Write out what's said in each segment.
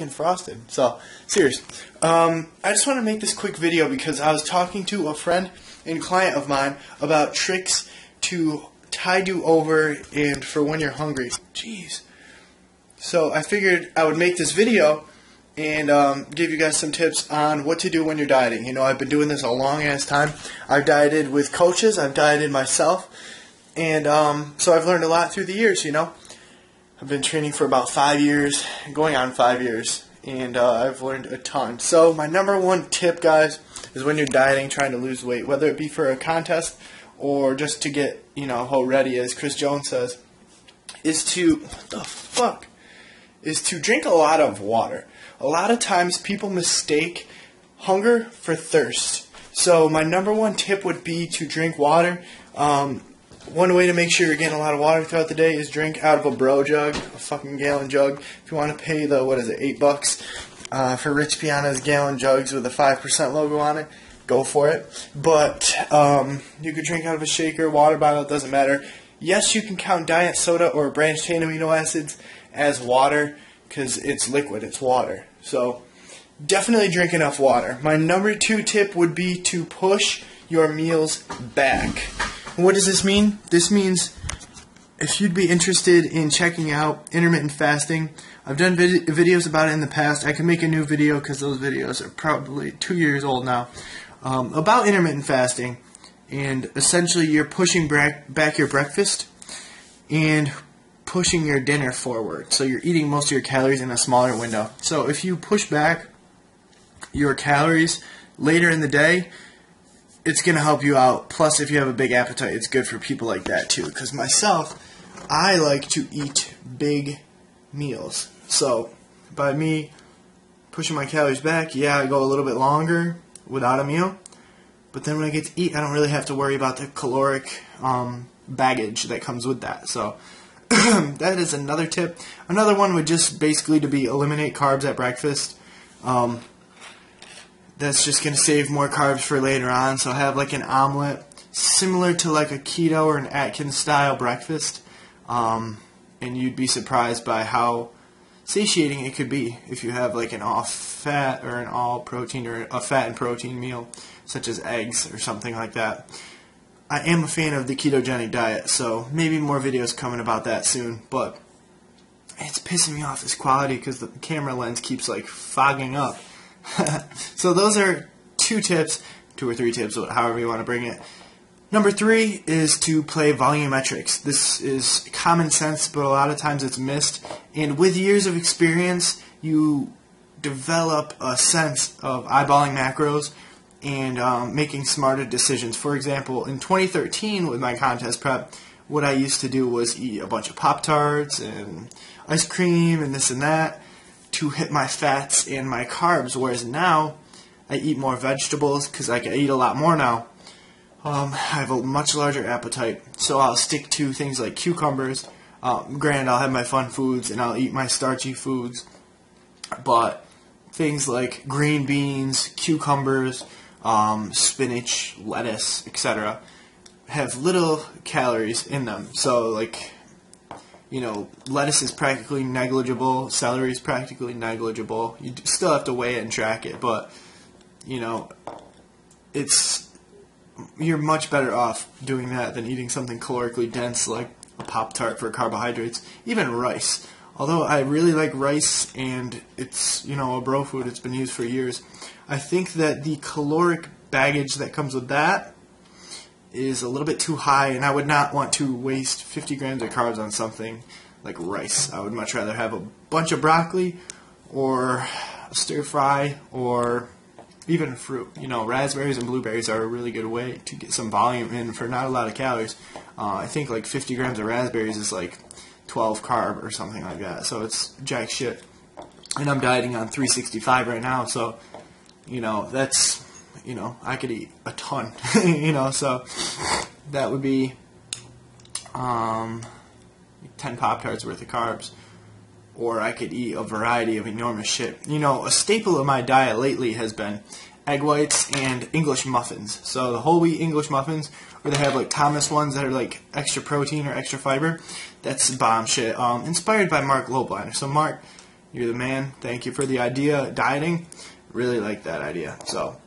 frosted. So, serious. I just want to make this quick video because I was talking to a friend and client of mine about tricks to tide you over and for when you're hungry. Jeez. So I figured I would make this video and give you guys some tips on what to do when you're dieting. You know, I've been doing this a long ass time. I've dieted with coaches. I've dieted myself. And so I've learned a lot through the years, you know. I've been training for about 5 years, going on 5 years, and I've learned a ton. So my number one tip, guys, is when you're dieting, trying to lose weight, whether it be for a contest or just to get, you know, how ready, as Chris Jones says, is to, is to drink a lot of water. A lot of times people mistake hunger for thirst. So my number one tip would be to drink water. One way to make sure you're getting a lot of water throughout the day is drink out of a bro jug, a fucking gallon jug. If you want to pay the, $8 for Rich Piana's gallon jugs with a 5% logo on it, go for it. But you could drink out of a shaker, water bottle, it doesn't matter. Yes, you can count diet soda or branched chain amino acids as water because it's liquid, it's water. So definitely drink enough water. My number two tip would be to push your meals back. What does this mean? This means if you'd be interested in checking out intermittent fasting, I've done videos about it in the past. I can make a new video because those videos are probably 2 years old now, about intermittent fasting. And essentially you're pushing back your breakfast and pushing your dinner forward. So you're eating most of your calories in a smaller window. So if you push back your calories later in the day, it's going to help you out. Plus, if you have a big appetite, it's good for people like that too. Because myself, I like to eat big meals. So by me pushing my calories back, yeah, I go a little bit longer without a meal. But then when I get to eat, I don't really have to worry about the caloric baggage that comes with that. So that is another tip. Another one would just basically to be eliminate carbs at breakfast. That's just going to save more carbs for later on. So have like an omelet, similar to like a keto or an Atkins style breakfast. And you'd be surprised by how satiating it could be if you have like an all fat or an all protein or a fat and protein meal, such as eggs or something like that. I am a fan of the ketogenic diet, so maybe more videos coming about that soon. But it's pissing me off, this quality, because the camera lens keeps like fogging up. So those are two or three tips, however you want to bring it. Number 3 is to play volumetrics. This is common sense, but a lot of times it's missed. And with years of experience, you develop a sense of eyeballing macros and making smarter decisions. For example, in 2013 with my contest prep, what I used to do was eat a bunch of Pop-Tarts and ice cream and this and that to hit my fats and my carbs, whereas now I eat more vegetables because I can eat a lot more now. I have a much larger appetite, so I'll stick to things like cucumbers. Granted, I'll have my fun foods and I'll eat my starchy foods, but things like green beans, cucumbers, spinach, lettuce, etc. have little calories in them. So like, you know, lettuce is practically negligible, celery is practically negligible. You still have to weigh it and track it, but, you know, you're much better off doing that than eating something calorically dense like a Pop-Tart for carbohydrates. Even rice. Although I really like rice and it's, you know, a bro food, it's been used for years, I think that the caloric baggage that comes with that is a little bit too high, and I would not want to waste 50 grams of carbs on something like rice. I would much rather have a bunch of broccoli or a stir fry or even fruit. You know, raspberries and blueberries are a really good way to get some volume in for not a lot of calories. I think like 50 grams of raspberries is like 12 carb or something like that, so it's jack shit. And I'm dieting on 365 right now, so, you know, that's, you know, I could eat a ton, you know, so that would be 10 Pop-Tarts worth of carbs, or I could eat a variety of enormous shit. You know, a staple of my diet lately has been egg whites and English muffins. So the whole wheat English muffins, or they have like Thomas ones that are like extra protein or extra fiber, that's bomb shit. Inspired by Mark Lobliner. So Mark you're the man. Thank you for the idea, dieting. Really like that idea. So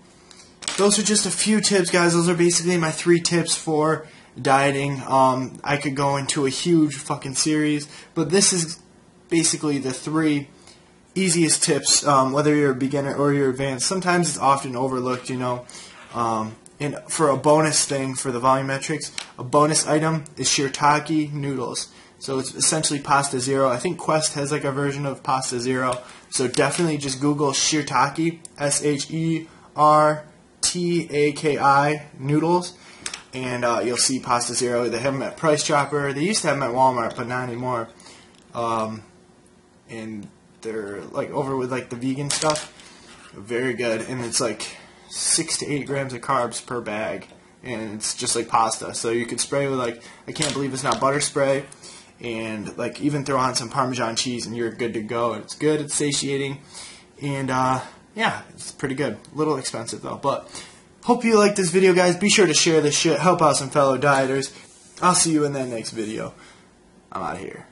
those are just a few tips, guys. Those are basically my 3 tips for dieting. I could go into a huge fucking series, but this is basically the 3 easiest tips, whether you're a beginner or you're advanced. Sometimes it's often overlooked, you know. And for a bonus thing for the volumetrics, a bonus item is shiitake noodles. So it's essentially pasta zero. I think Quest has like a version of pasta zero. So definitely just Google shiitake, SHERTAKI noodles, and you'll see pasta zero. They have them at Price Chopper. They used to have them at Walmart, but not anymore. And they're like over with like the vegan stuff. Very good, and it's like 6 to 8 grams of carbs per bag, and it's just like pasta. So you could spray with like, I can't believe it's not butter spray, and like even throw on some Parmesan cheese and you're good to go. It's good, it's satiating, and yeah, it's pretty good. A little expensive though, but hope you like this video, guys. Be sure to share this shit, help out some fellow dieters. I'll see you in that next video. I'm out of here.